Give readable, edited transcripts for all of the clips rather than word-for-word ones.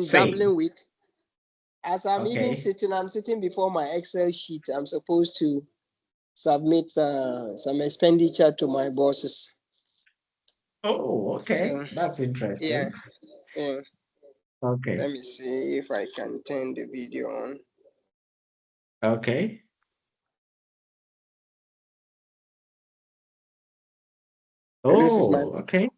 Same. dabbling with. As I'm even Okay. sitting, I'm sitting before my Excel sheet. I'm supposed to submit some expenditure to my bosses. Oh, okay. So That's yeah, interesting. yeah. Okay. Let me see if I can turn the video on. Okay. This is my Oh, okay.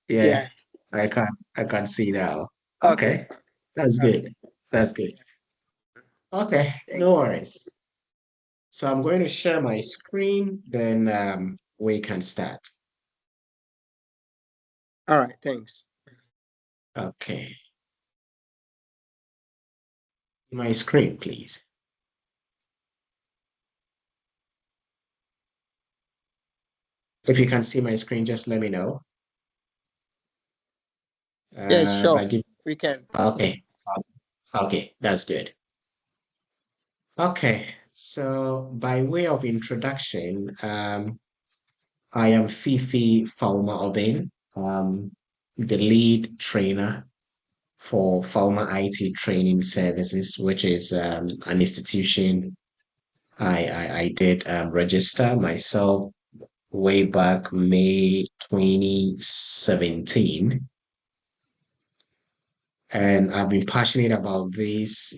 Yeah, yeah. I can I can see now. Okay, Okay. That's okay. good. That's good. Okay, Thank no you. worries. So I'm going to share my screen, then we can start. All right, thanks. Okay. My screen, please. If you can see my screen, just let me know. Yeah, By sure. give We can. Okay. Okay, that's good. Okay, so by way of introduction, I am Fifi Fauma Obin, the lead trainer for Fauma IT Training Services, which is an institution I did register myself way back May 2017. And I've been passionate about these,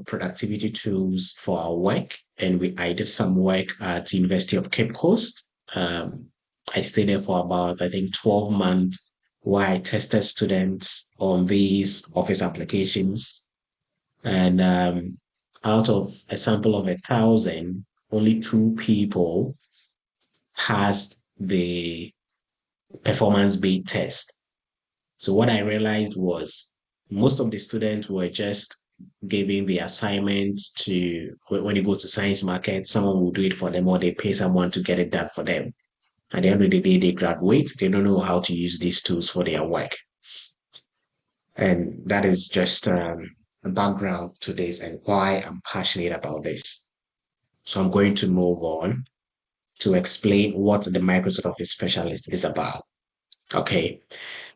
productivity tools for our work. And I did some work at University of Cape Coast. Um, I stayed there for about, I think, 12 months where I tested students on these office applications. And out of a sample of 1,000, only two people passed the performance-based test. So what I realized was most of the students were just giving the assignment to when you go to science market, someone will do it for them or they pay someone to get it done for them. At the end of the day, they graduate, they don't know how to use these tools for their work. And that is just a background to this and why I'm passionate about this. So I'm going to move on to explain what the Microsoft Office Specialist is about. Okay.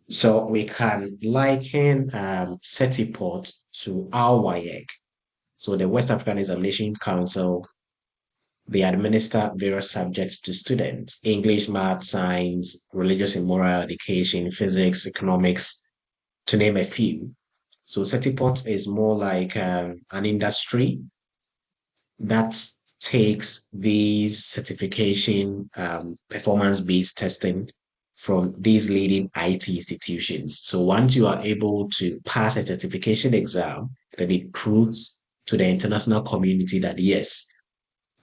So we can liken Setiport to our WAEC. So the West African Examination Council, they administer various subjects to students: English, math, science, religious and moral education, physics, economics, to name a few. So Setiport is more like an industry that takes these certification performance-based testing from these leading IT institutions. So once you are able to pass a certification exam, then it proves to the international community that yes,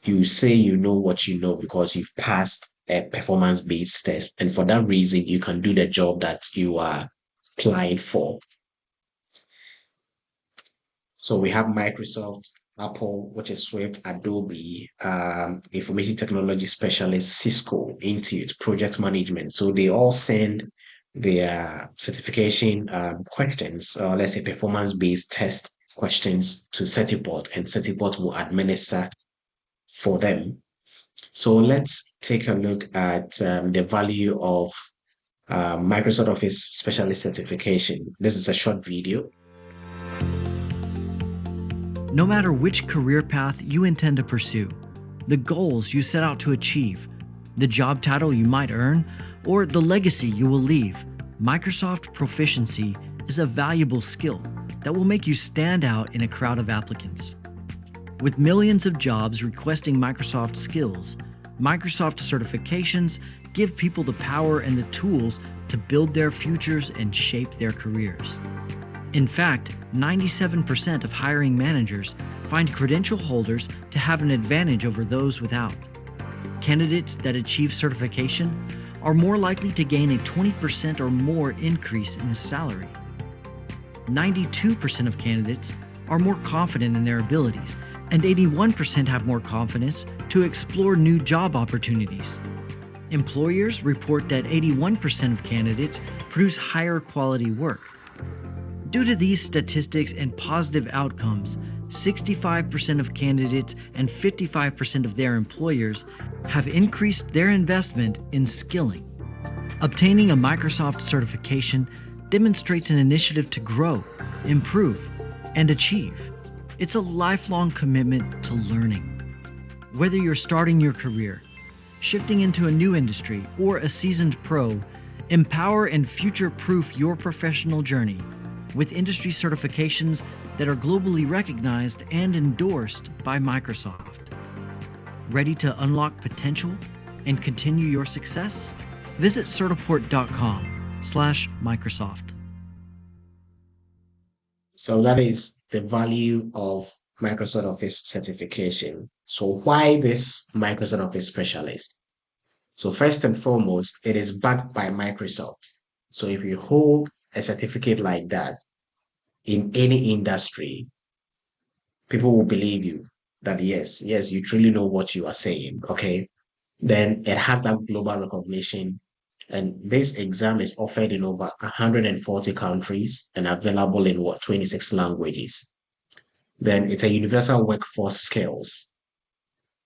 you say you know what you know because you've passed a performance-based test. And for that reason, you can do the job that you are applying for. So we have Microsoft, Apple, which is Swift, Adobe, information technology specialist, Cisco, Intuit, project management. So they all send their certification questions, or let's say performance-based test questions to Certiport, and Certiport will administer for them. So let's take a look at the value of Microsoft Office Specialist Certification. This is a short video. No matter which career path you intend to pursue, the goals you set out to achieve, the job title you might earn, or the legacy you will leave, Microsoft proficiency is a valuable skill that will make you stand out in a crowd of applicants. With millions of jobs requesting Microsoft skills, Microsoft certifications give people the power and the tools to build their futures and shape their careers. In fact, 97% of hiring managers find credential holders to have an advantage over those without. Candidates that achieve certification are more likely to gain a 20% or more increase in salary. 92% of candidates are more confident in their abilities, and 81% have more confidence to explore new job opportunities. Employers report that 81% of candidates produce higher quality work. Due to these statistics and positive outcomes, 65% of candidates and 55% of their employers have increased their investment in skilling. Obtaining a Microsoft certification demonstrates an initiative to grow, improve, and achieve. It's a lifelong commitment to learning. Whether you're starting your career, shifting into a new industry, or a seasoned pro, empower and future-proof your professional journey with industry certifications that are globally recognized and endorsed by Microsoft. Ready to unlock potential and continue your success? Visit certiport.com/Microsoft. So that is the value of Microsoft Office certification. So why this Microsoft Office specialist? So first and foremost, it is backed by Microsoft. So if you hold a certificate like that in any industry, people will believe you that yes, you truly know what you are saying. Okay. Then it has that global recognition. And this exam is offered in over 140 countries and available in 26 languages. Then it's a universal workforce skills.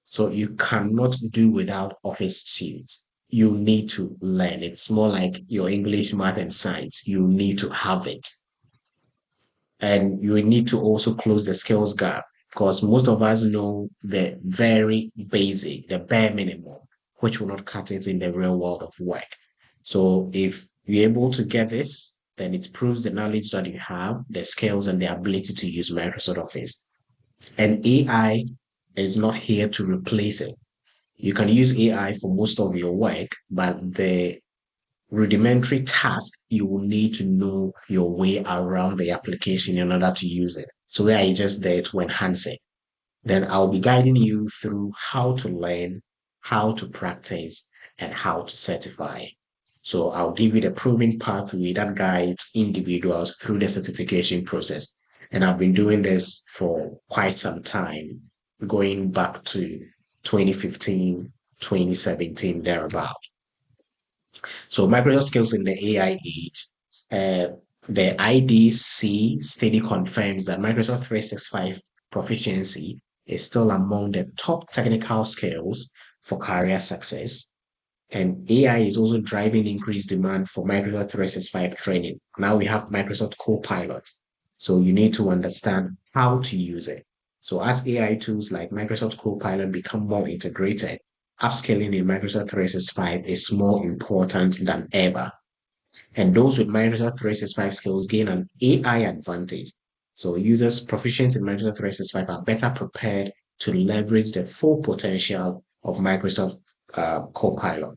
So you cannot do without Office suite. You need to learn. It's more like your English, math, and science. You need to have it. And you need to also close the skills gap because most of us know the very basic, the bare minimum, which will not cut it in the real world of work. So if you're able to get this, then it proves the knowledge that you have, the skills, and the ability to use Microsoft Office. And AI is not here to replace it. You can use AI for most of your work, but the rudimentary task, you will need to know your way around the application in order to use it. So we are just there to enhance it. Then I'll be guiding you through how to learn, how to practice, and how to certify. So I'll give you the proven pathway that guides individuals through the certification process. And I've been doing this for quite some time, going back to 2015, 2017, thereabout. So Microsoft skills in the AI age, uh, the IDC study confirms that Microsoft 365 proficiency is still among the top technical skills for career success. And AI is also driving increased demand for Microsoft 365 training. Now we have Microsoft Copilot. So you need to understand how to use it. So as AI tools like Microsoft Copilot become more integrated, upscaling in Microsoft 365 is more important than ever. And those with Microsoft 365 skills gain an AI advantage. So users proficient in Microsoft 365 are better prepared to leverage the full potential of Microsoft Copilot.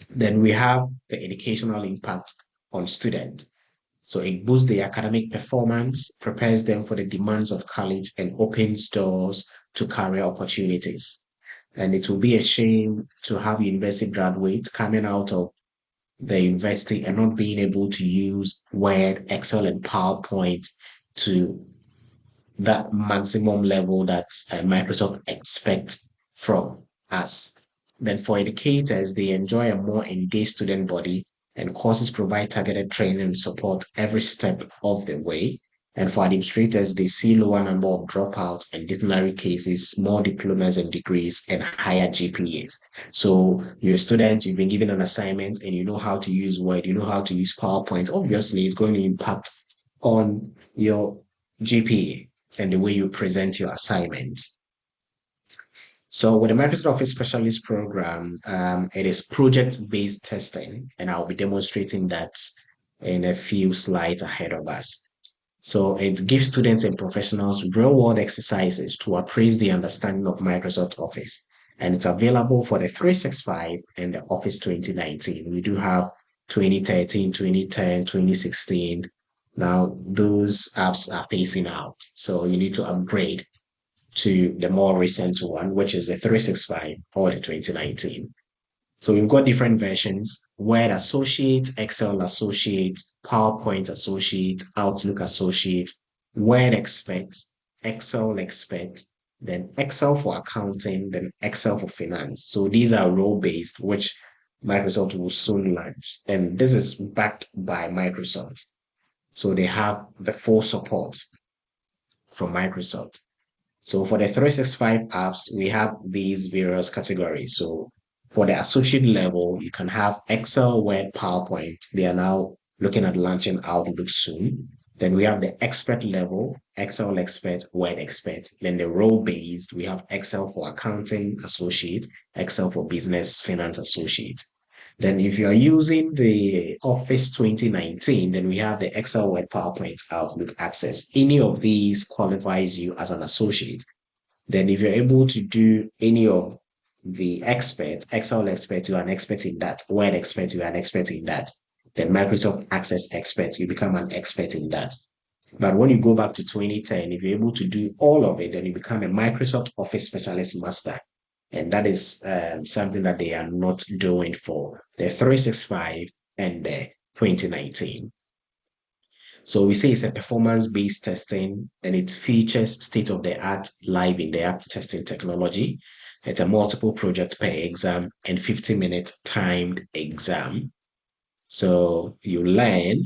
Then we have the educational impact on students. So it boosts their academic performance, prepares them for the demands of college, and opens doors to career opportunities. And it will be a shame to have university graduates coming out of the university and not being able to use Word, Excel, and PowerPoint to that maximum level that Microsoft expects from us. Then for educators, they enjoy a more engaged student body and courses provide targeted training and support every step of the way. And for administrators, they see lower number of dropouts and disciplinary cases, more diplomas and degrees, and higher GPAs. So you're a student, you've been given an assignment, and you know how to use Word, you know how to use PowerPoint. Obviously, it's going to impact on your GPA and the way you present your assignment. So with the Microsoft Office Specialist Program, it is project-based testing, and I'll be demonstrating that in a few slides ahead of us. So it gives students and professionals real-world exercises to appraise the understanding of Microsoft Office, and it's available for the 365 and the Office 2019. We do have 2013, 2010, 2016. Now those apps are phasing out, so you need to upgrade to the more recent one, which is the 365 or the 2019. So we've got different versions: Word Associate, Excel Associate, PowerPoint Associate, Outlook Associate, Word Expert, Excel Expert, then Excel for accounting, then Excel for finance. So these are role-based, which Microsoft will soon launch. And this is backed by Microsoft. So they have the full support from Microsoft. So for the 365 apps, we have these various categories. So for the associate level, you can have Excel, Word, PowerPoint. They are now looking at launching Outlook soon. Then we have the expert level, Excel expert, Word expert. Then the role based, we have Excel for accounting associate, Excel for business finance associate. Then if you are using the Office 2019, then we have the Excel, Word, PowerPoint, Outlook, Access. Any of these qualifies you as an associate. Then if you're able to do any of the expert, Excel expert, you're an expert in that. Word expert, you're an expert in that. Then Microsoft Access expert, you become an expert in that. But when you go back to 2010, if you're able to do all of it, then you become a Microsoft Office Specialist Master. And that is something that they are not doing for the 365 and the 2019. So we say it's a performance-based testing and it features state-of-the-art live in-the-app testing technology. It's a multiple project per exam and 50-minute timed exam. So you learn,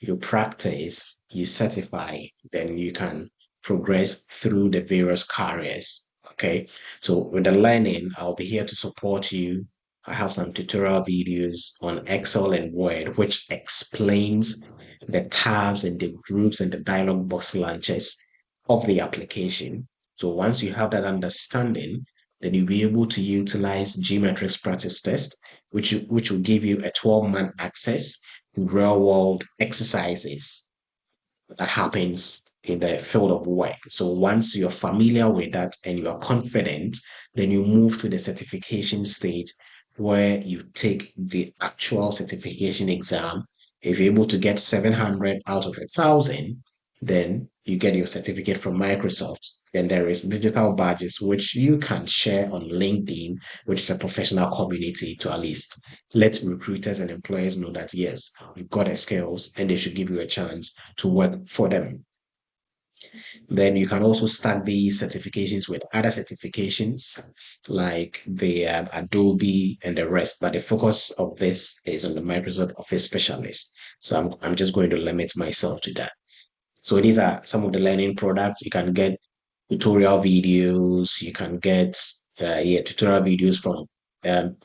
you practice, you certify, then you can progress through the various careers. Okay. So with the learning, I'll be here to support you. I have some tutorial videos on Excel and Word, which explains the tabs and the groups and the dialog box launches of the application. So once you have that understanding, then you'll be able to utilize Geometrics practice test, which will give you a 12-month access to real world exercises that happens in the field of work. So once you're familiar with that and you are confident, then you move to the certification stage where you take the actual certification exam. If you're able to get 700 out of 1,000, then you get your certificate from Microsoft. Then there is digital badges, which you can share on LinkedIn, which is a professional community to at least let recruiters and employers know that, yes, you've got the skills and they should give you a chance to work for them. Then you can also stack these certifications with other certifications like the Adobe and the rest. But the focus of this is on the Microsoft Office Specialist. So I'm just going to limit myself to that. So these are some of the learning products. You can get tutorial videos. You can get tutorial videos from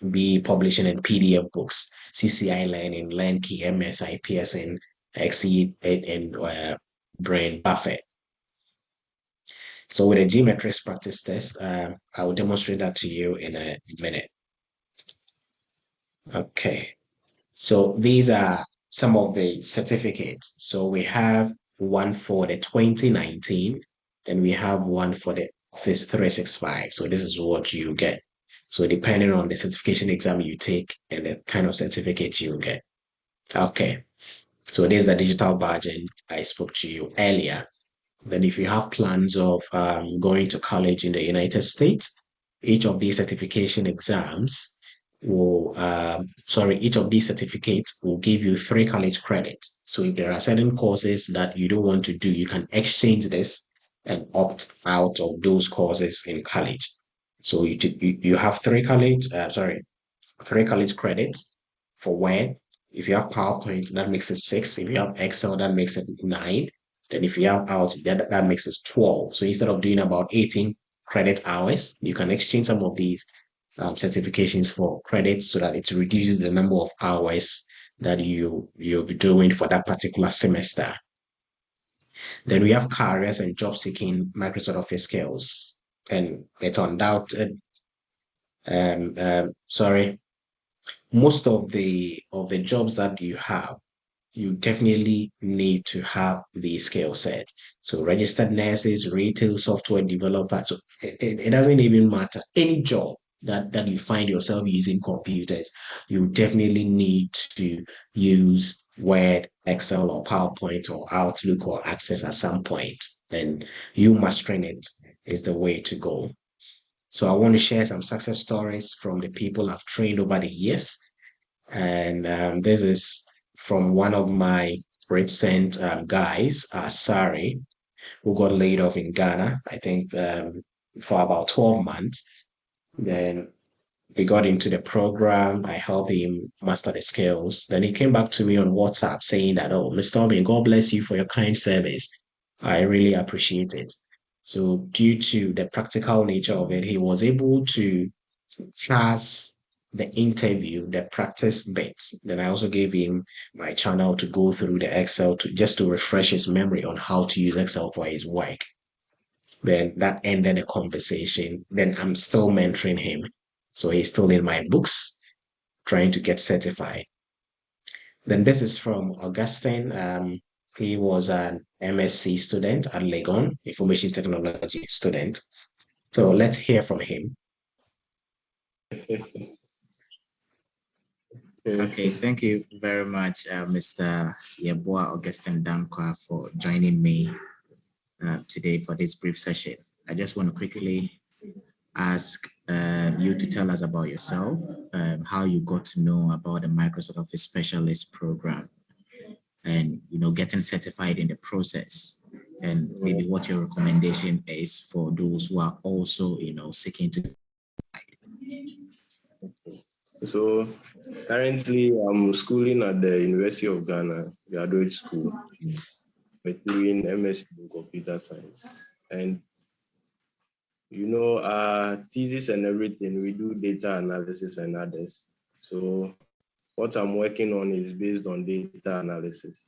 B publishing and PDF books, CCI Learning, LearnKey, MSI, Pearson, Exceed, and Brain Buffett. So with a geometrics practice test, I will demonstrate that to you in a minute. Okay. So these are some of the certificates. So we have one for the 2019, and we have one for the Office 365. So this is what you get. So depending on the certification exam you take and the kind of certificate you get. Okay. So this is the digital badge and I spoke to you earlier. Then if you have plans of going to college in the United States, each of these certification exams each of these certificates will give you 3 college credits. So if there are certain courses that you don't want to do, you can exchange this and opt out of those courses in college. So you have 3 college credits for Word. If you have PowerPoint, that makes it 6. If you have Excel, that makes it 9. Then if you have out, that makes it 12. So instead of doing about 18 credit hours, you can exchange some of these certifications for credits so that it reduces the number of hours that you'll be doing for that particular semester. Then we have careers and job seeking Microsoft Office skills. And it's undoubted, most of the jobs that you have, you definitely need to have the skill set. So registered nurses, retail software developers, so it doesn't even matter. Any job that you find yourself using computers, you definitely need to use Word, Excel, or PowerPoint, or Outlook, or Access at some point. And you mastering it is the way to go. So I want to share some success stories from the people I've trained over the years. And this is from one of my recent guys, Sari, who got laid off in Ghana, I think for about 12 months. Then he got into the program. I helped him master the skills. Then he came back to me on WhatsApp saying that, oh, Mr. Obin, God bless you for your kind service. I really appreciate it. So due to the practical nature of it, he was able to pass the interview, the practice bit. Then I also gave him my channel to go through the Excel to just to refresh his memory on how to use Excel for his work. Then that ended the conversation. Then I'm still mentoring him. So he's still in my books, trying to get certified. Then this is from Augustine. He was an MSc student at Legon, Information Technology student. So let's hear from him. Okay, thank you very much, Mr. Yeboah Augustine Dankwa, for joining me today for this brief session. I just want to quickly ask you to tell us about yourself, how you got to know about the Microsoft Office Specialist program, and getting certified in the process, and maybe what your recommendation is for those who are also seeking to. So currently I'm schooling at the University of Ghana Graduate School, doing MSc in Computer Science. And thesis and everything, we do data analysis and others. So what I'm working on is based on data analysis.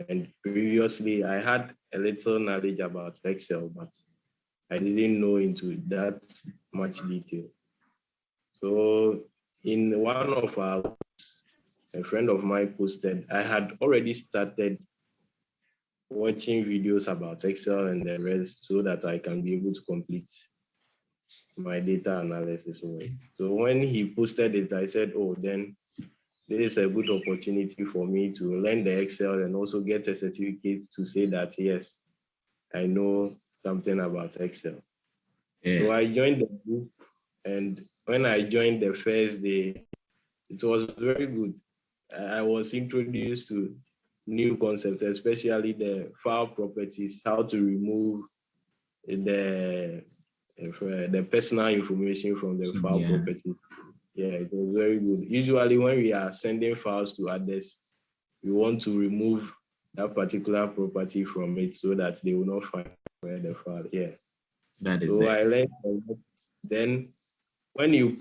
And previously I had a little knowledge about Excel, but I didn't know into that much detail. So in one of our, a friend of mine posted, I had already started watching videos about Excel and the rest so that I can be able to complete my data analysis work. So when he posted it, I said, oh, then this is a good opportunity for me to learn the Excel and also get a certificate to say that, yes, I know something about Excel. Yeah. So I joined the group, and when I joined the first day, it was very good. I was introduced to new concepts, especially the file properties, how to remove the personal information from the file property. Yeah, it was very good. Usually when we are sending files to others, we want to remove that particular property from it so that they will not find where the file. Yeah. That is so it. I learned a lot. Then when you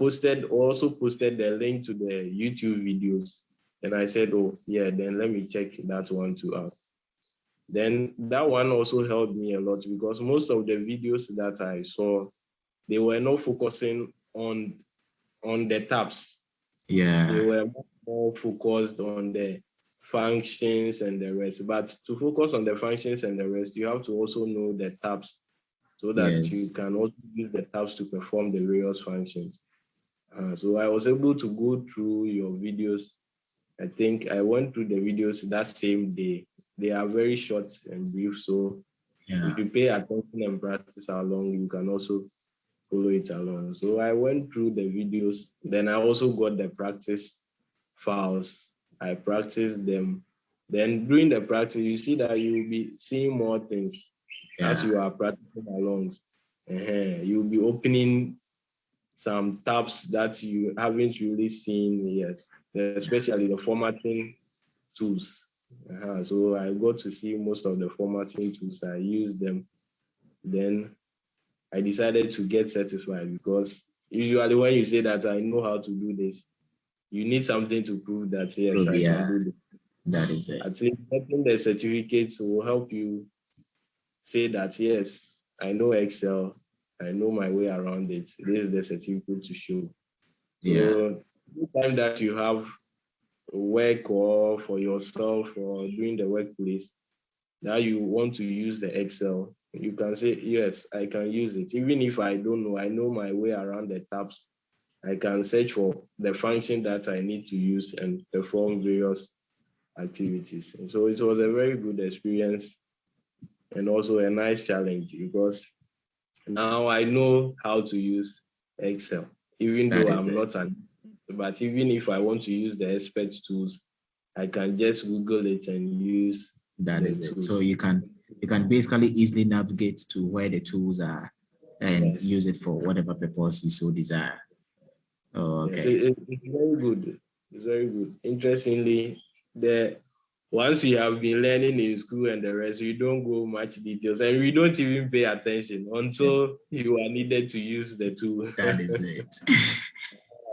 also posted the link to the YouTube videos, and I said, oh yeah, then let me check that one too out. Then that one also helped me a lot because most of the videos that I saw, they were not focusing on the tabs. Yeah. They were more focused on the functions and the rest. But to focus on the functions and the rest, you have to also know the tabs so that you can also use the tabs to perform the various functions. So I was able to go through your videos. I think I went through the videos that same day. They are very short and brief, so if you pay attention and practice along, you can also follow it along. So I went through the videos. Then I also got the practice files. I practiced them. Then during the practice, you see that you'll be seeing more things as you are practicing along. You'll be opening some tabs that you haven't really seen yet, especially the formatting tools. So I got to see most of the formatting tools. I used them. Then I decided to get certified because usually when you say that I know how to do this, you need something to prove that, yes, I can do this. That is it. At least getting the certificates will help you say that, yes, I know Excel, I know my way around it. This is the certificate to show. So anytime that you have work or for yourself or during the workplace, now you want to use the Excel, you can say, yes, I can use it. Even if I don't know, I know my way around the tabs. I can search for the function that I need to use and perform various activities. And so it was a very good experience and also a nice challenge because now I know how to use Excel, even though I'm not but even if I want to use the expert tools, I can just Google it and use that is it. So you can basically easily navigate to where the tools are and use it for whatever purpose you so desire. Oh, okay. Yes, it's very good. It's very good. Interestingly, once we have been learning in school and the rest, we don't go much details and we don't even pay attention until you are needed to use the tool. That is it.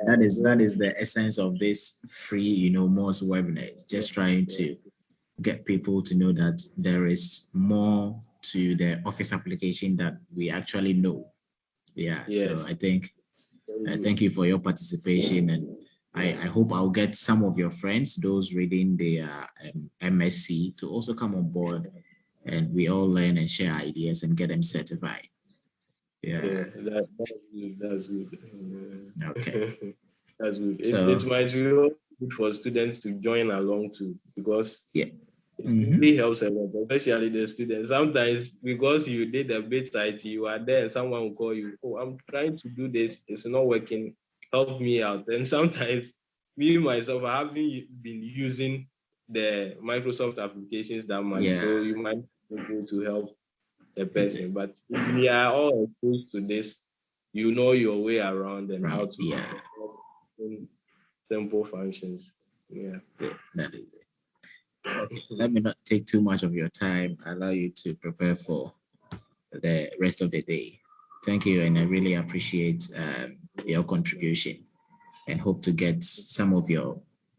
that is the essence of this free, most webinars. Just trying to get people to know that there is more to the office application that we actually know. Yeah. Yes. So I think thank you for your participation, and I hope I'll get some of your friends, those reading the MSc, to also come on board, and we all learn and share ideas and get them certified. Yeah. That's good. Okay. That's good. So, it might be good for students to join along too, because it really helps a lot, especially the students. Sometimes because you did a bit site, you are there and someone will call you, oh, I'm trying to do this, it's not working, help me out. And sometimes me myself, I haven't been using the Microsoft applications that much, so you might be able to help the person. But if we are all exposed to this, you know your way around and how to simple functions. Yeah. That is it. Okay. Let me not take too much of your time. Allow you to prepare for the rest of the day. Thank you, and I really appreciate your contribution, and hope to get some of your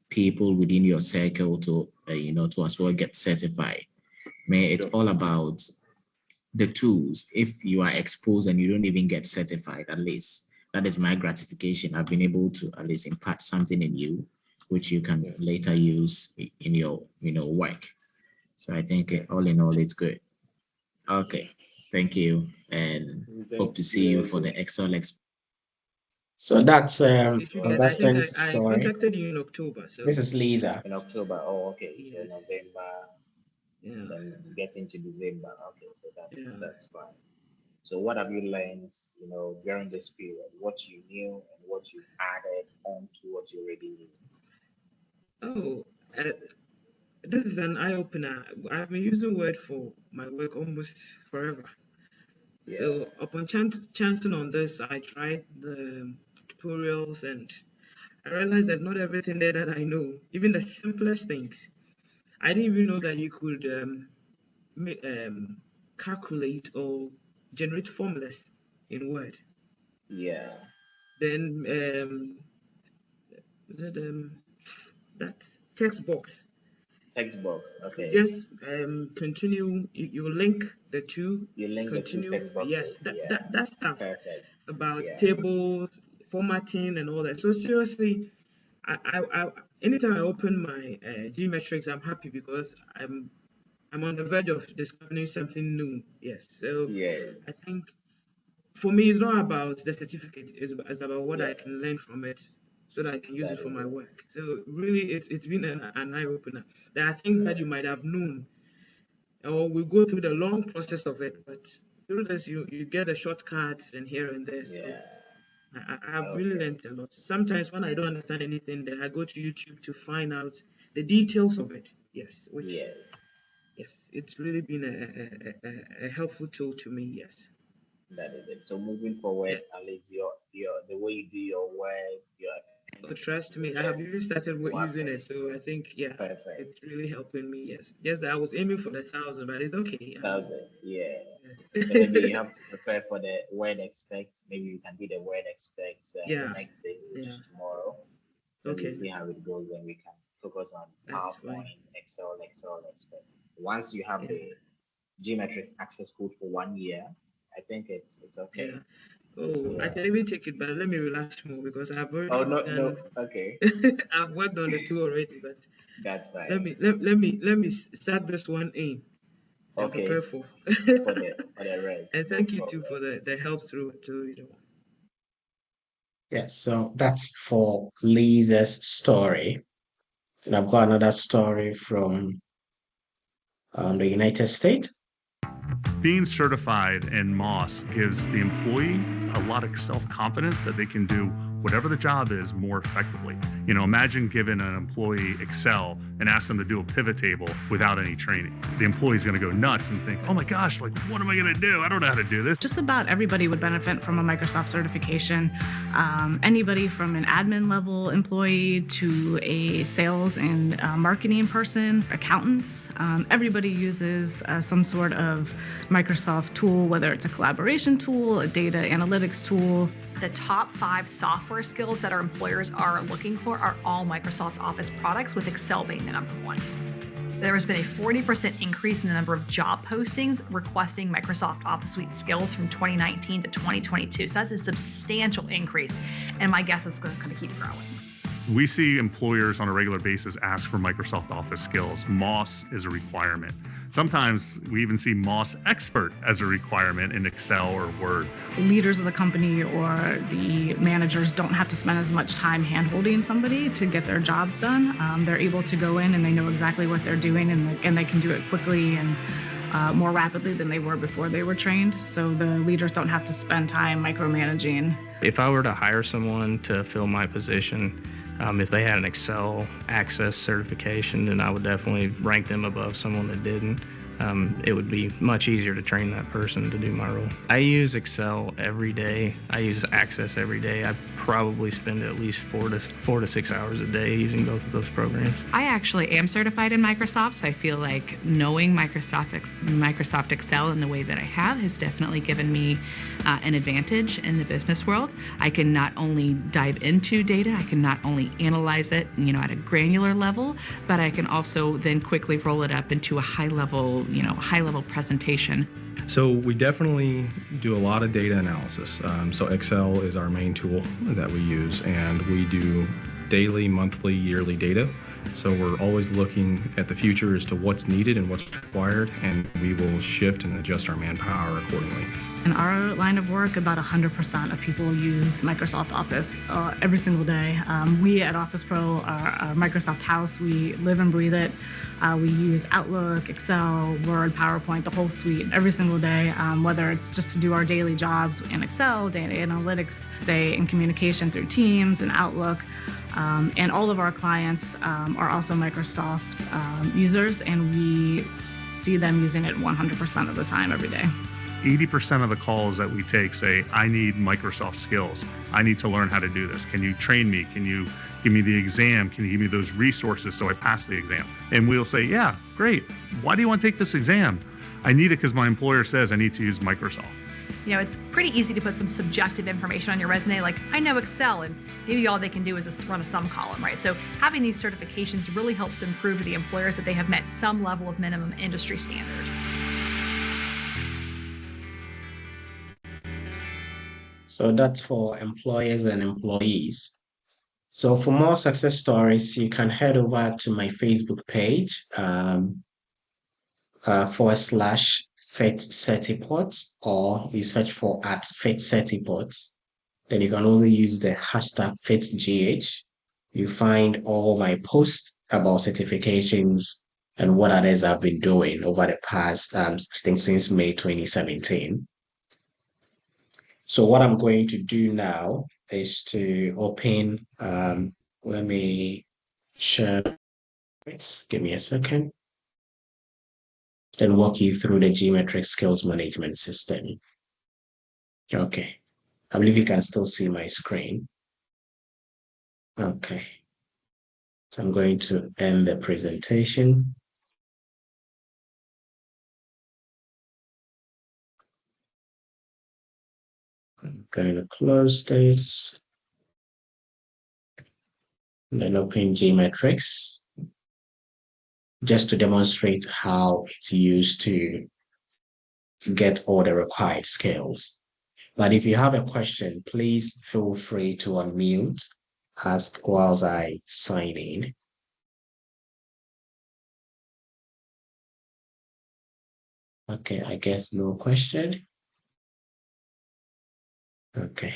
people within your circle to to as well get certified. It's all about the tools. If you are exposed and you don't even get certified, at least that is my gratification. I've been able to at least impart something in you, which you can later use in your work. So I think all in all, it's good. Okay, thank you, and hope to see you for the Excel. So that's I think Augustine's I story. contacted you in October. So This is Lisa. In October. Oh, okay. Yes. So November. Yeah. Then get into December. Okay, so that's fine. So what have you learned, during this period? What you knew and what you added on to what you already knew? Oh, this is an eye opener. I've been using Word for my work almost forever. Yeah. So upon chancing on this, I tried the tutorials and I realized there's not everything there that I know, even the simplest things. I didn't even know that you could calculate or generate formulas in Word. Yeah. Then that text box. Text box. Okay. Just continue. You link the two. You link continue. the two text boxes. Yes, that stuff. Perfect. About tables, formatting, and all that. So seriously, I anytime I open my geometrics, I'm happy because I'm on the verge of discovering something new. Yes. So I think for me, it's not about the certificate. It's about what I can learn from it, so that I can use it for my work. So really, it's been an eye opener. There are things that you might have known, or we go through the long process of it, but through this, you get the shortcuts and here and there. So I've really learned a lot. Sometimes when I don't understand anything, then I go to YouTube to find out the details of it. Yes, yes, it's really been a helpful tool to me. Yes. That is it. So moving forward, at least your the way you do your work, trust me, I have even started using it. So I think it's really helping me. Yes. Yes, I was aiming for the 1,000, but it's okay. 1,000, yeah. Yes. So maybe you have to prepare for the word expect. Maybe you can do the word expect the next day, which is tomorrow. Okay. We'll see how it goes, and we can focus on PowerPoint, Excel, expect. Once you have the geometric access code for 1 year, I think it's okay. I can even take it, but let me relax more because I've already. Oh no, okay. I've worked on the two already, but that's fine. Let me start this one in. And prepare for the rest. And thank you too for the help through to Yes, so that's for Lisa's story. And I've got another story from the United States. Being certified in MOS gives the employee a lot of self-confidence that they can do whatever the job is more effectively. Imagine giving an employee Excel and ask them to do a pivot table without any training. The employee's going to go nuts and think, oh my gosh, what am I going to do? I don't know how to do this. Just about everybody would benefit from a Microsoft certification. Anybody from an admin level employee to a sales and marketing person, accountants. Everybody uses some sort of Microsoft tool, whether it's a collaboration tool, a data analytics tool, The top 5 software skills that our employers are looking for are all Microsoft Office products, with Excel being the number 1. There has been a 40% increase in the number of job postings requesting Microsoft Office Suite skills from 2019 to 2022. So that's a substantial increase. And my guess is going to keep growing. We see employers on a regular basis ask for Microsoft Office skills. MOS is a requirement. Sometimes we even see MOS expert as a requirement in Excel or Word. Leaders of the company or the managers don't have to spend as much time hand-holding somebody to get their jobs done. They're able to go in and they know exactly what they're doing, and they can do it quickly and more rapidly than they were before they were trained. So the leaders don't have to spend time micromanaging. If I were to hire someone to fill my position, if they had an Excel Access certification, then I would definitely rank them above someone that didn't. It would be much easier to train that person to do my role. I use Excel every day. I use Access every day. I probably spend at least 4 to 6 hours a day using both of those programs. I actually am certified in Microsoft, so I feel like knowing Microsoft Excel in the way that I have has definitely given me an advantage in the business world. I can not only dive into data, I can not only analyze it, at a granular level, but I can also then quickly roll it up into a high-level presentation. So we definitely do a lot of data analysis. So Excel is our main tool that we use, and we do daily, monthly, yearly data. So we're always looking at the future as to what's needed and what's required, and we will shift and adjust our manpower accordingly. In our line of work, about 100% of people use Microsoft Office every single day. We at Office Pro are a Microsoft house. We live and breathe it. We use Outlook, Excel, Word, PowerPoint, the whole suite every single day, whether it's just to do our daily jobs in Excel, data analytics, stay in communication through Teams and Outlook. And all of our clients are also Microsoft users, and we see them using it 100% of the time every day. 80% of the calls that we take say, I need Microsoft skills. I need to learn how to do this. Can you train me? Can you give me the exam? Can you give me those resources so I pass the exam? And we'll say, yeah, great. Why do you want to take this exam? I need it because my employer says I need to use Microsoft. It's pretty easy to put some subjective information on your resume, like I know Excel, and maybe all they can do is just run a sum column, right? So having these certifications really helps improve to the employers that they have met some level of minimum industry standard. So that's for employers and employees. So for more success stories, you can head over to my Facebook page, /FitCertipods, or you search for @FitCertipods. Then you can also use the hashtag FitGH. You find all my posts about certifications and what others I've been doing over the past, I think since May 2017. So what I'm going to do now is to open, let me share, give me a second, then walk you through the geometric skills management system. Okay, I believe you can still see my screen. Okay, so I'm going to end the presentation. I'm going to close this, and then open Geometrics, just to demonstrate how it's used to get all the required skills. But if you have a question, please feel free to unmute, ask whilst I sign in. Okay, I guess no question. Okay.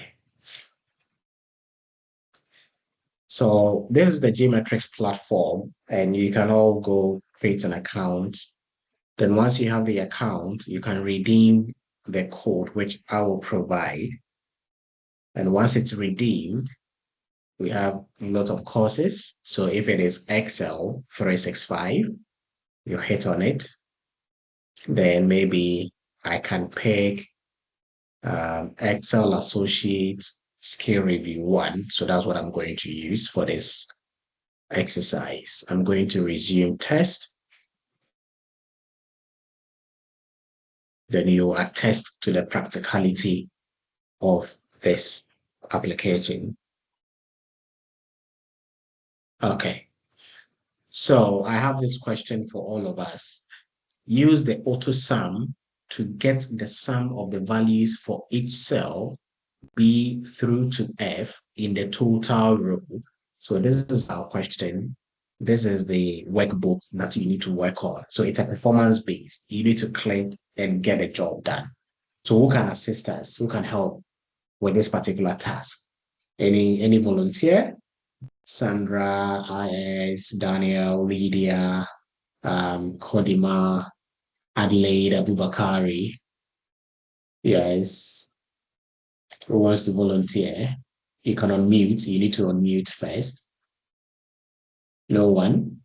So this is the Geometrics platform, and you can all go create an account. Then once you have the account, you can redeem the code, which I will provide. And once it's redeemed, we have a lot of courses. So if it is Excel 365, you hit on it. Then maybe I can pick Excel Associate Skill Review 1. So that's what I'm going to use for this exercise. I'm going to resume test. Then you attest to the practicality of this application. Okay. So I have this question for all of us. Use the auto sum to get the sum of the values for each cell B through to F in the total row. So this is our question. This is the workbook that you need to work on. So it's a performance based. You need to click and get a job done. So who can assist us? Who can help with this particular task? Any volunteer? Sandra, IS, Daniel, Lydia, Kodima, Adelaide, Abubakari. Yes. Who wants to volunteer? You can unmute. You need to unmute first. No one?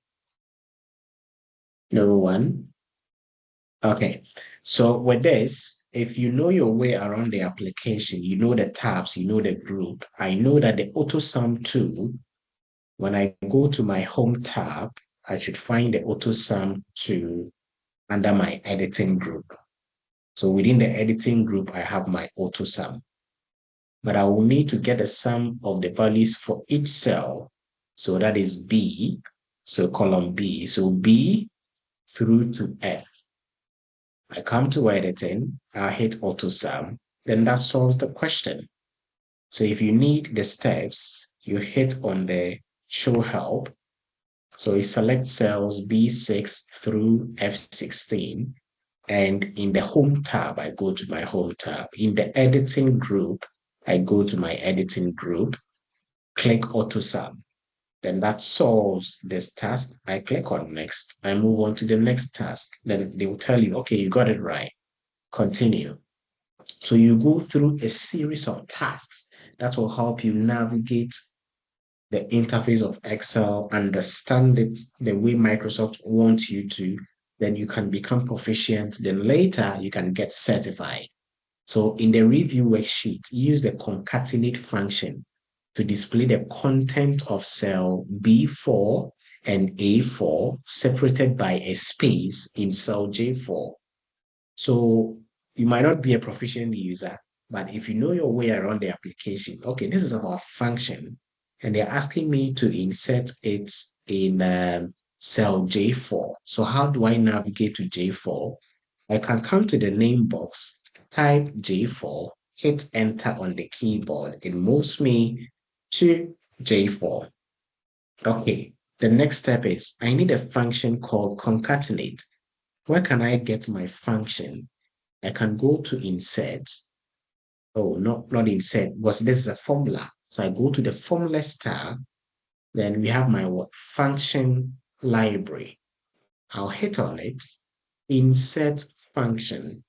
No one? Okay. So with this, if you know your way around the application, you know the tabs, you know the group. I know that the auto sum tool, when I go to my home tab, I should find the auto sum tool under my editing group. So within the editing group, I have my auto sum. But I will need to get a sum of the values for each cell. So that is B, so column B. So B through to F. I come to editing, I hit auto sum, then that solves the question. So if you need the steps, you hit on the show help. So you select cells B6 through F16. And in the home tab, I go to my home tab. In the editing group, I go to my editing group, click auto sum. Then that solves this task. I click on next. I move on to the next task. Then they will tell you, okay, you got it right. Continue. So you go through a series of tasks that will help you navigate the interface of Excel, understand it the way Microsoft wants you to, then you can become proficient. Then later you can get certified. So in the review worksheet, use the concatenate function to display the content of cell B4 and A4 separated by a space in cell J4. So you might not be a proficient user, but if you know your way around the application, okay, this is our function, and they're asking me to insert it in cell J4. So how do I navigate to J4? I can come to the name box, type J4, hit enter on the keyboard. It moves me to J4. Okay, the next step is I need a function called concatenate. Where can I get my function? I can go to insert. Oh, not insert, because this is a formula. So I go to the formulas tab. Then we have my what? Function library. I'll hit on it. Insert function.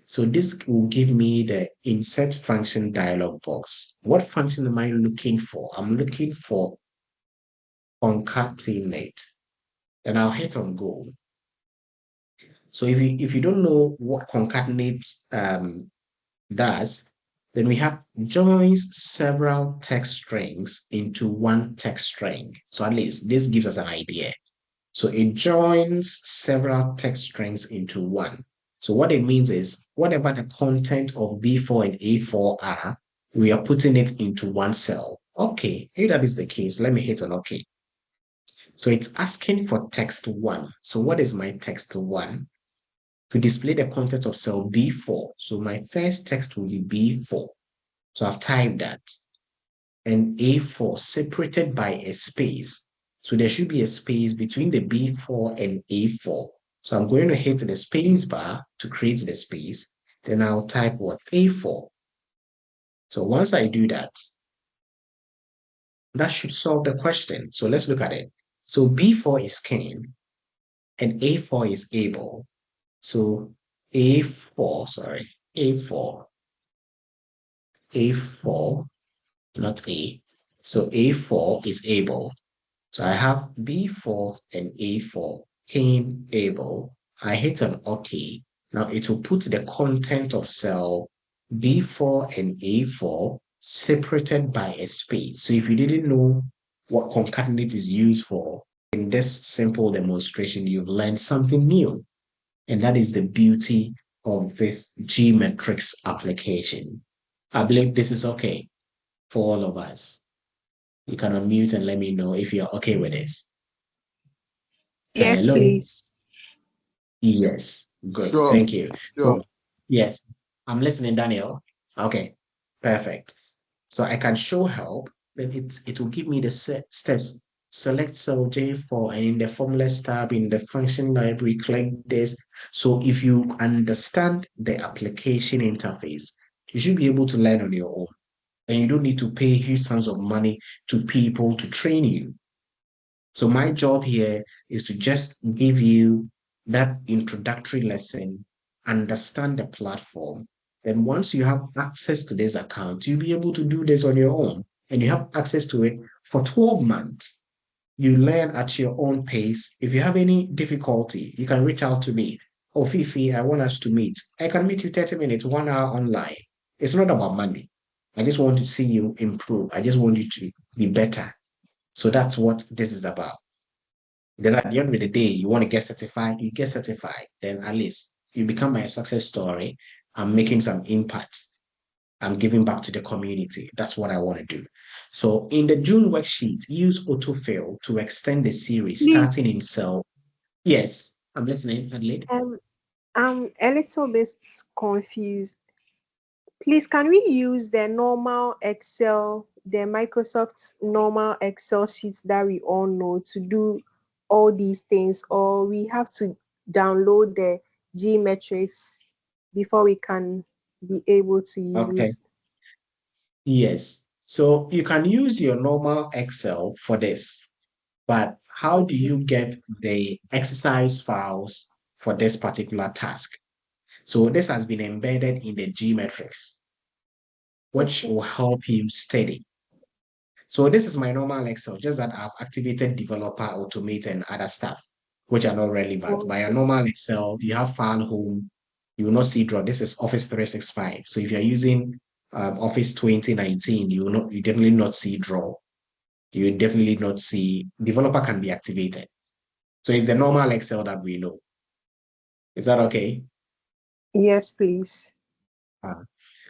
So this will give me the insert function dialog box. What function am I looking for? I'm looking for concatenate. Then I'll hit on go. So if you don't know what concatenate does, then we have joins several text strings into one text string. So at least this gives us an idea. So it joins several text strings into one. So what it means is whatever the content of B4 and A4 are, we are putting it into one cell. Okay, if that is the case, let me hit on OK. So it's asking for text 1. So what is my text 1? To display the content of cell B4. So my first text will be B4. So I've typed that. And A4 separated by a space. So there should be a space between the B4 and A4. So I'm going to hit the space bar to create the space. Then I'll type what? A4. So once I do that, that should solve the question. So let's look at it. So B4 is Ken and A4 is Abel. So A4, A4, not A. So A4 is Abel. So I have B4 and A4, Cain, Abel. I hit on OK. Now it will put the content of cell B4 and A4 separated by a space. So if you didn't know what concatenate is used for, in this simple demonstration, you've learned something new. And that is the beauty of this Gmetrics application. I believe this is okay. for all of us. You can unmute and let me know if you're okay with this. Yes, Hello. please. Yes, good. Sure. Thank you. Sure. So, yes, I'm listening, Daniel. Okay, perfect. So I can show help, then it will give me the steps. Select cell J4 and in the formulas tab in the function library, click this. So if you understand the application interface, you should be able to learn on your own. And you don't need to pay huge sums of money to people to train you. So my job here is to just give you that introductory lesson, understand the platform. And once you have access to this account, you'll be able to do this on your own. And you have access to it for 12 months. You learn at your own pace. If you have any difficulty, you can reach out to me. Oh, Fifi, I want us to meet. I can meet you 30 minutes, 1 hour online. It's not about money. I just want to see you improve. I just want you to be better. So that's what this is about. Then at the end of the day, you want to get certified, you get certified. Then at least you become my success story. I'm making some impact. I'm giving back to the community. That's what I want to do. So in the June worksheet, use autofill to extend the series Please, starting in cell. Yes, I'm listening, Adelaide. I'm a little bit confused. Please, can we use the normal Excel, the Microsoft's normal Excel sheets that we all know to do all these things, or we have to download the G metrics before we can be able to Okay. use? Yes. So you can use your normal Excel for this, but how do you get the exercise files for this particular task? So this has been embedded in the G metrics, which will help you study. So this is my normal Excel, just that I've activated developer, automate, and other stuff, which are not relevant. By your normal Excel, you have file home, you will not see draw. This is Office 365. So if you're using Office 2019, you definitely not see draw. You definitely not see developer can be activated. So it's the normal Excel that we know. Is that okay? Yes, please.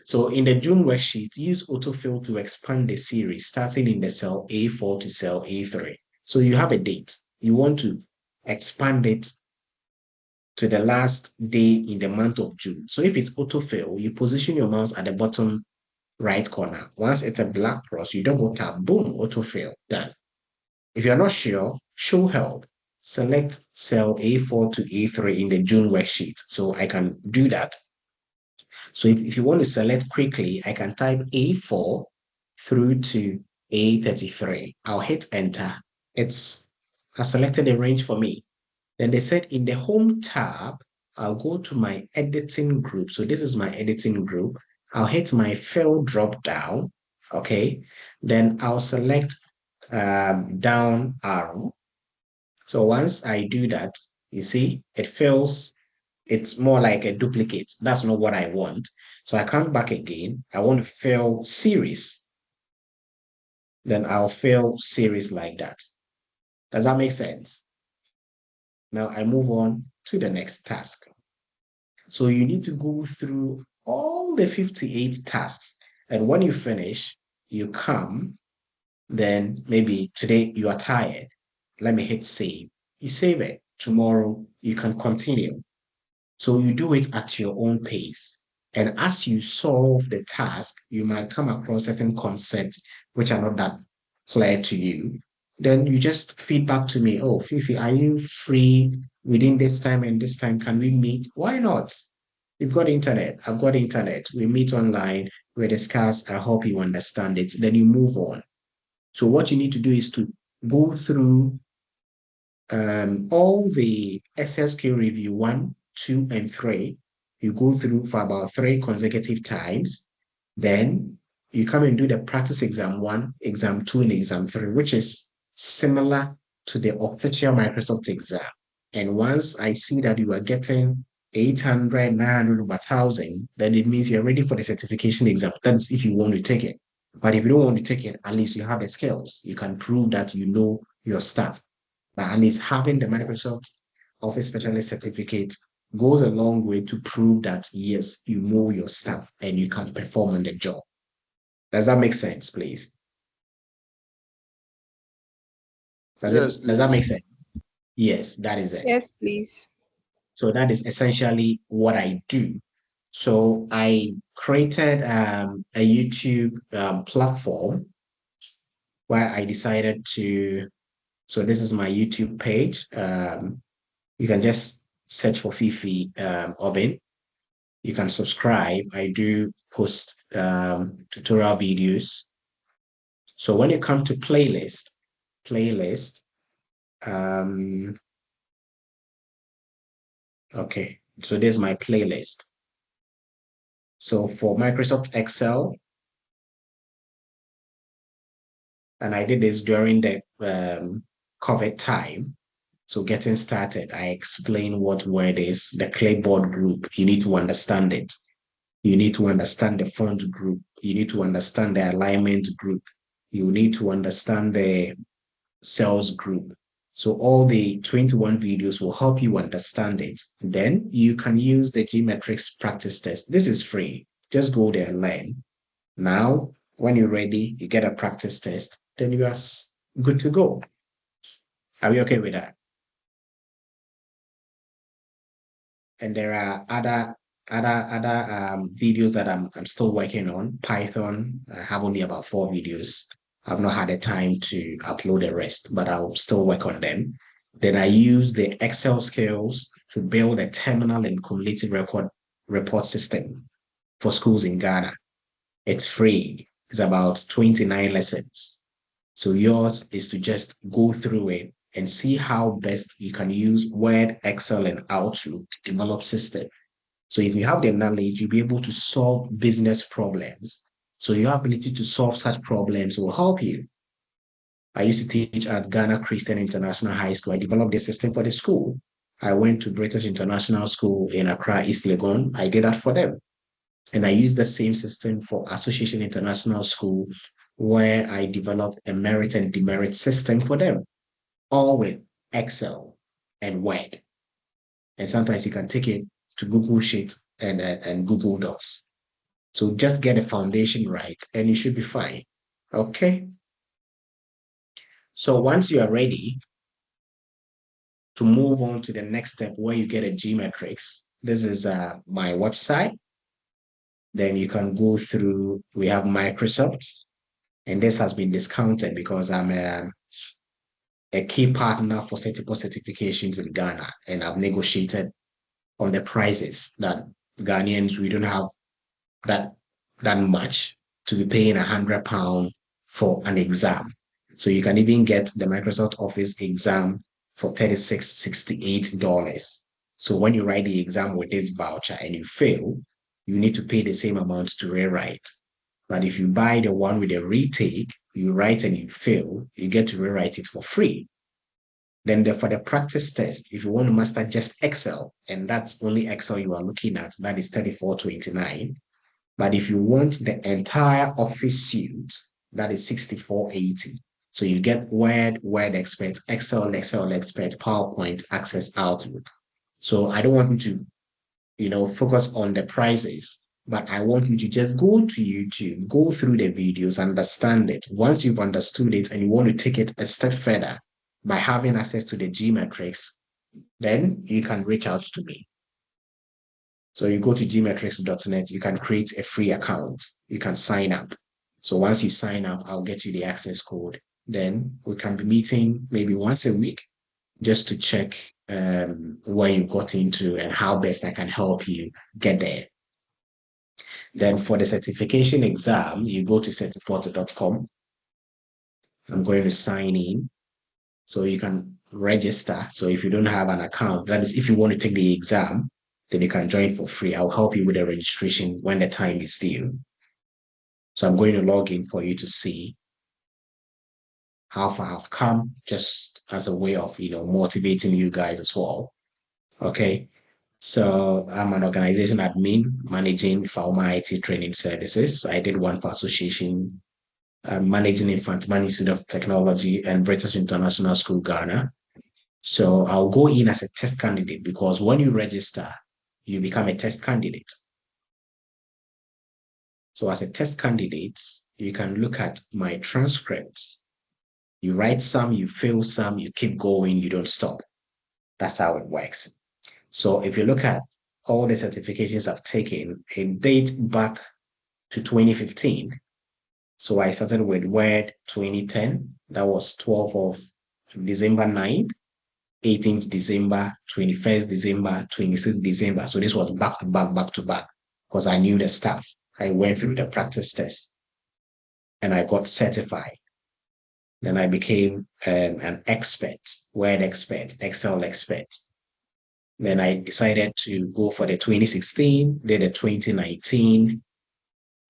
So in the June worksheet, use autofill to expand the series starting in the cell A4 to cell A3. So you have a date. You want to expand it to the last day in the month of June. So if it's autofill, you position your mouse at the bottom right corner. Once it's a black cross, you double tap, boom, autofill, done. If you're not sure, show help. Select cell A4 to A3 in the June worksheet. So I can do that. So if you want to select quickly, I can type A4 through to A33. I'll hit enter. It's selected a range for me. Then they said in the home tab, I'll go to my editing group. So this is my editing group. I'll hit my fill drop down. Okay. Then I'll select down arrow. So once I do that, you see, it fills. It's more like a duplicate. That's not what I want. So I come back again. I want to fill series. Then I'll fill series like that. Does that make sense? Now I move on to the next task. So you need to go through all the 58 tasks. And when you finish, you come, then maybe today you are tired. Let me hit save. You save it. Tomorrow you can continue. So you do it at your own pace. And as you solve the task, you might come across certain concepts which are not that clear to you. Then you just feedback to me, oh, Fifi, are you free within this time and this time? Can we meet? Why not? You've got internet. I've got internet. We meet online. We discuss. I hope you understand it. Then you move on. So what you need to do is to go through all the SSQ review 1, 2, and 3, you go through for about 3 consecutive times. Then you come and do the practice exam 1, exam 2, and exam 3, which is similar to the official Microsoft exam. And once I see that you are getting 800, 900, 1,000, then it means you're ready for the certification exam. That's if you want to take it. But if you don't want to take it, at least you have the skills. You can prove that you know your stuff. But at least having the Microsoft Office Specialist certificate goes a long way to prove that, yes, you know your stuff and you can perform on the job. Does that make sense, please? Does that make sense? Yes, that is it. Yes, please. So that is essentially what I do. So I created a YouTube platform where I decided to, so this is my YouTube page. You can just search for Fifi Obin. You can subscribe. I do post tutorial videos. So when you come to playlist, okay, so there's my playlist. So for Microsoft Excel, and I did this during the COVID time. So getting started, I explain what word is, the clipboard group. You need to understand it. You need to understand the font group. You need to understand the alignment group. You need to understand the cells group. So all the 21 videos will help you understand it. Then you can use the Gmetrics practice test. This is free. Just go there and learn. Now, when you're ready, you get a practice test, then you are good to go. Are we okay with that? And there are other videos that I'm still working on. Python, I have only about 4 videos. I've not had the time to upload the rest, but I'll still work on them. Then I use the Excel skills to build a terminal and cumulative report system for schools in Ghana. It's free. It's about 29 lessons. So yours is to just go through it and see how best you can use Word, Excel, and Outlook to develop system. So if you have the knowledge, you'll be able to solve business problems. So your ability to solve such problems will help you. I used to teach at Ghana Christian International High School. I developed a system for the school. I went to British International School in Accra, East Legon. I did that for them. And I used the same system for Association International School, where I developed a merit and demerit system for them, all with Excel and Word. And sometimes you can take it to Google Sheets and Google Docs. So just get a foundation right and you should be fine. Okay. So once you are ready to move on to the next step where you get a Gmetrics, this is my website. Then you can go through, we have Microsoft, and this has been discounted because I'm a key partner for certificate certifications in Ghana, and I've negotiated on the prices that Ghanaians, we don't have that much to be paying £100 for an exam. So you can even get the Microsoft Office exam for $36.68. So when you write the exam with this voucher and you fail, you need to pay the same amount to rewrite. But if you buy the one with a retake, you write and you fail, you get to rewrite it for free. Then for the practice test, if you want to master just Excel, and that's only Excel you are looking at, that is $34.29. But if you want the entire Office suite, that is $64.80. So you get Word Expert, Excel Expert, PowerPoint, Access, Outlook. So I don't want you to, focus on the prices, but I want you to just go to YouTube, go through the videos, understand it. Once you've understood it and you want to take it a step further by having access to the Gmetrics, then you can reach out to me. So you go to gmetrics.net, you can create a free account. You can sign up. So once you sign up, I'll get you the access code. Then we can be meeting maybe once a week just to check where you got into and how best I can help you get there. Then for the certification exam, you go to certiport.com. I'm going to sign in. So you can register. So if you don't have an account, that is if you want to take the exam, then you can join for free. I'll help you with the registration when the time is due. So I'm going to log in for you to see how far I've come, just as a way of, motivating you guys as well. Okay. So I'm an organization admin managing Falma IT training services. I did one for association, managing Infant Man Institute of Technology and British International School, Ghana. So I'll go in as a test candidate because when you register, you become a test candidate. So as a test candidate, you can look at my transcript. You write some, you fail some, you keep going, you don't stop. That's how it works. So if you look at all the certifications I've taken, it dates back to 2015. So I started with Word 2010. That was 12th of December 9th, 18th December, 21st December, 26th December. So this was back to back, because I knew the stuff. I went through the practice test and I got certified. Then I became an expert, Word expert, Excel expert. Then I decided to go for the 2016, then the 2019,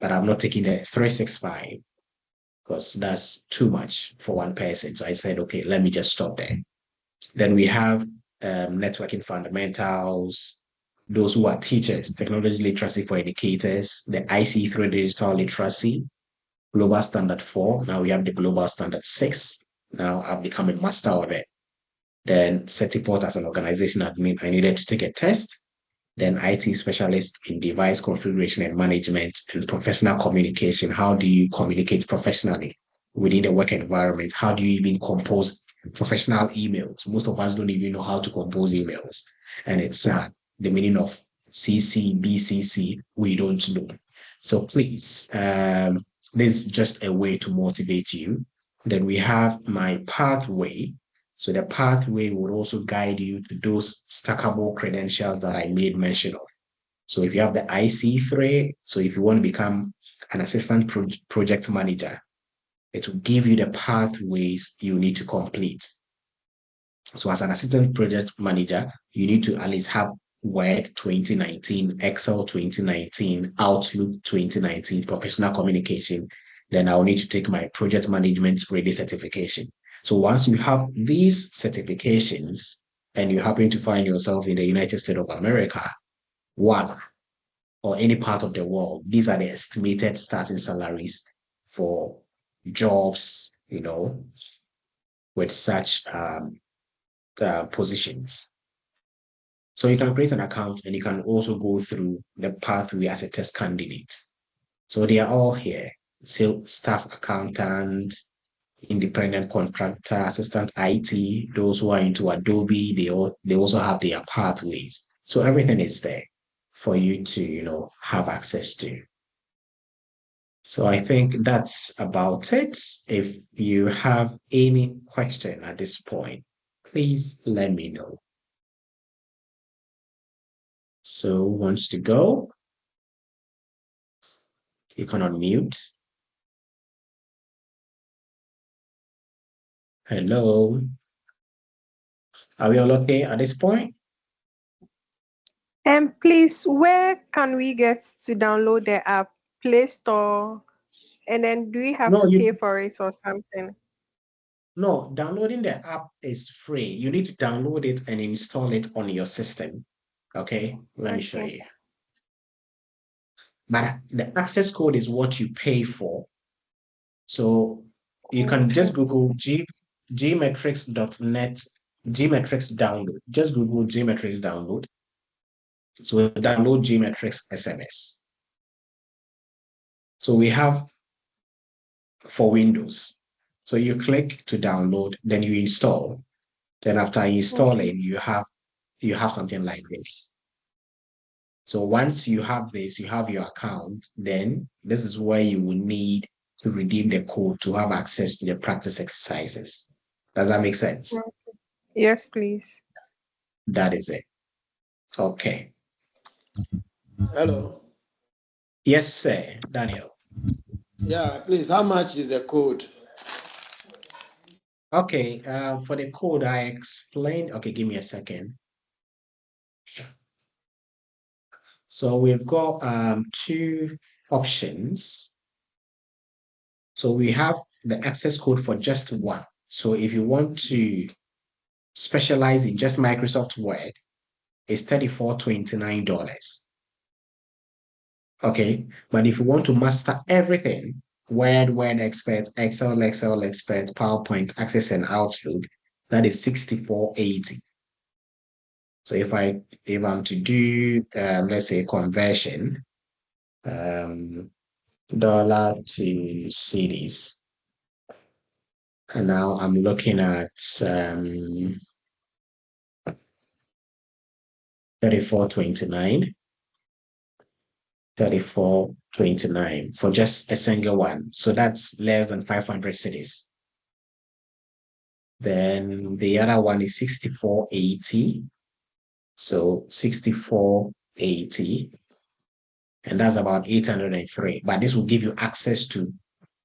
but I'm not taking the 365 because that's too much for one person. So I said, okay, let me just stop there. Then we have networking fundamentals, those who are teachers, technology literacy for educators, the IC3 digital literacy, global standard 4. Now we have the global standard 6. Now I've become a master of it. Then Certiport as an organization admin, I needed to take a test. Then IT specialist in device configuration and management and professional communication. How do you communicate professionally within the work environment? How do you even compose professional emails? Most of us don't even know how to compose emails. And it's the meaning of CC, BCC, we don't know. So please, this is just a way to motivate you. Then we have my pathway. So the pathway will also guide you to those stackable credentials that I made mention of. So if you have the IC3, so if you want to become an assistant project manager, it will give you the pathways you need to complete. So as an assistant project manager, you need to at least have Word 2019, Excel 2019, Outlook 2019, professional communication. Then I'll need to take my project management ready certification. So once you have these certifications and you happen to find yourself in the United States of America, voila, or any part of the world, these are the estimated starting salaries for jobs, with such positions. So you can create an account and you can also go through the pathway as a test candidate. So they are all here. Staff accountant, independent contractor, assistant IT, those who are into Adobe, they also have their pathways. So everything is there for you to, have access to. So I think that's about it. If you have any question at this point, please let me know. So who wants to go? You can unmute. Hello. Are we all okay at this point? Please, where can we get to download the app? Play Store, and then do we have to pay for it or something? No, downloading the app is free. You need to download it and install it on your system. Okay, let me show you. But the access code is what you pay for. So you can just Google gmetrics.net, gmetrics download. Just Google gmetrics download. So download gmetrics SMS. So we have for Windows. So you click to download, then you install. Then after installing, you have something like this. So once you have this, you have your account, then this is where you will need to redeem the code to have access to the practice exercises. Does that make sense? Yes, please. That is it. Okay. Hello. Yes, sir. Daniel. Yeah, please, how much is the code? Okay, for the code I explained, okay, give me a second. So we've got two options. So we have the access code for just one. So if you want to specialize in just Microsoft Word, it's $34.29. Okay, but if you want to master everything, Word Expert, Excel Expert, PowerPoint, Access and Outlook, that is $64.80. So if I'm to do, let's say conversion, dollar to cedis. And now I'm looking at 34.29. 34.29 for just a single one. So that's less than 500 cedis. Then the other one is 64.80. So 64.80. And that's about 803. But this will give you access to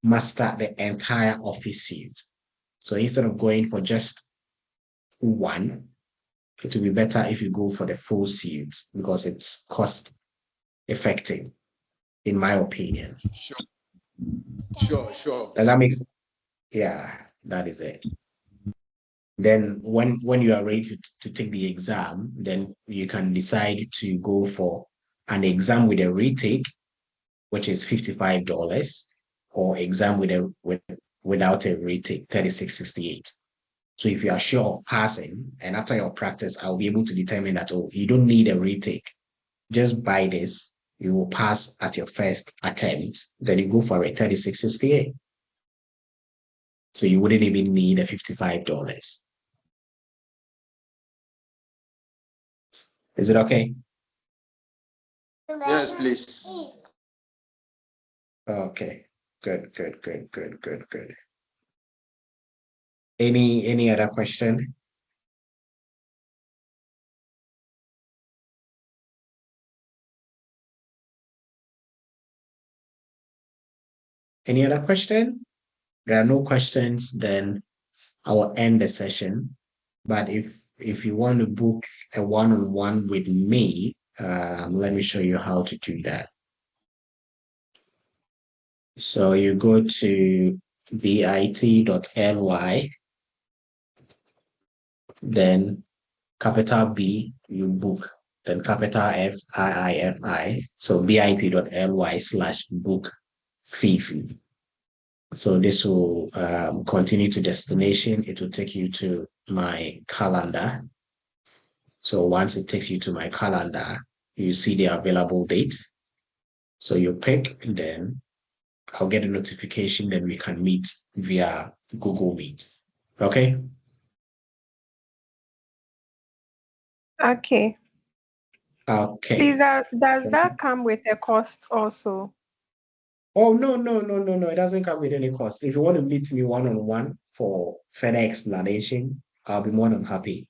master the entire office suite. So instead of going for just one, it will be better if you go for the full suite because it's cost effective, in my opinion. Sure. Does that make sense? Yeah, that is it. Then when you are ready to take the exam, then you can decide to go for an exam with a retake, which is $55, or exam without a retake, $36.68. So if you are sure of passing, and after your practice, I'll be able to determine that, oh, you don't need a retake. Just buy this, you will pass at your first attempt. Then you go for a $36.68. So you wouldn't even need a $55. Is it okay? Yes, please. Okay. Good. Any other question? Any other question? There are no questions, then I will end the session. But if you want to book a one-on-one with me, let me show you how to do that. So you go to bit.ly, then capital B, you book, then capital FIIFI. So bit.ly/book Fifi. So this will continue to destination. It will take you to my calendar. So once it takes you to my calendar, you see the available dates. So you pick, and then I'll get a notification, then we can meet via Google Meet. Okay? Okay. Okay. Please, does that come with a cost also? Oh, no. It doesn't come with any cost. If you want to meet me one-on-one for further explanation, I'll be more than happy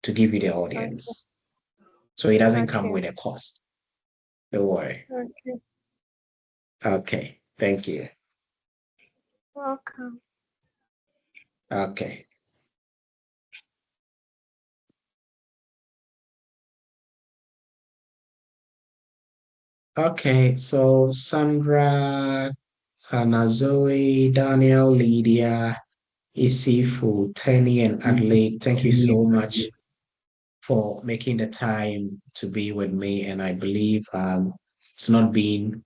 to give you the audience. Okay. So it doesn't come with a cost. Don't worry. Okay. Okay. Thank you. Welcome. Okay. Okay, so Sandra, Hannah Zoe, Daniel, Lydia, Isifu, Tenny, and Adelaide, thank you so much for making the time to be with me. And I believe it's not been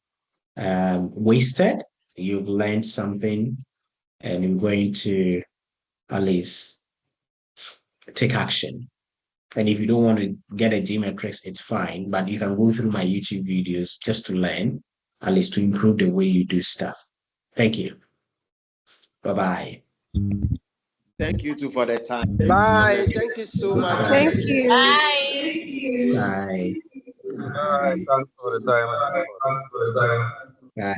wasted. You've learned something and you're going to at least take action. And if you don't want to get a G-Metrics, it's fine, but you can go through my YouTube videos just to learn, at least to improve the way you do stuff. Thank you. Bye-bye. Thank you too for the time. Bye. Thank you so much. Thank you. Bye. Bye. Thanks for the time. Bye.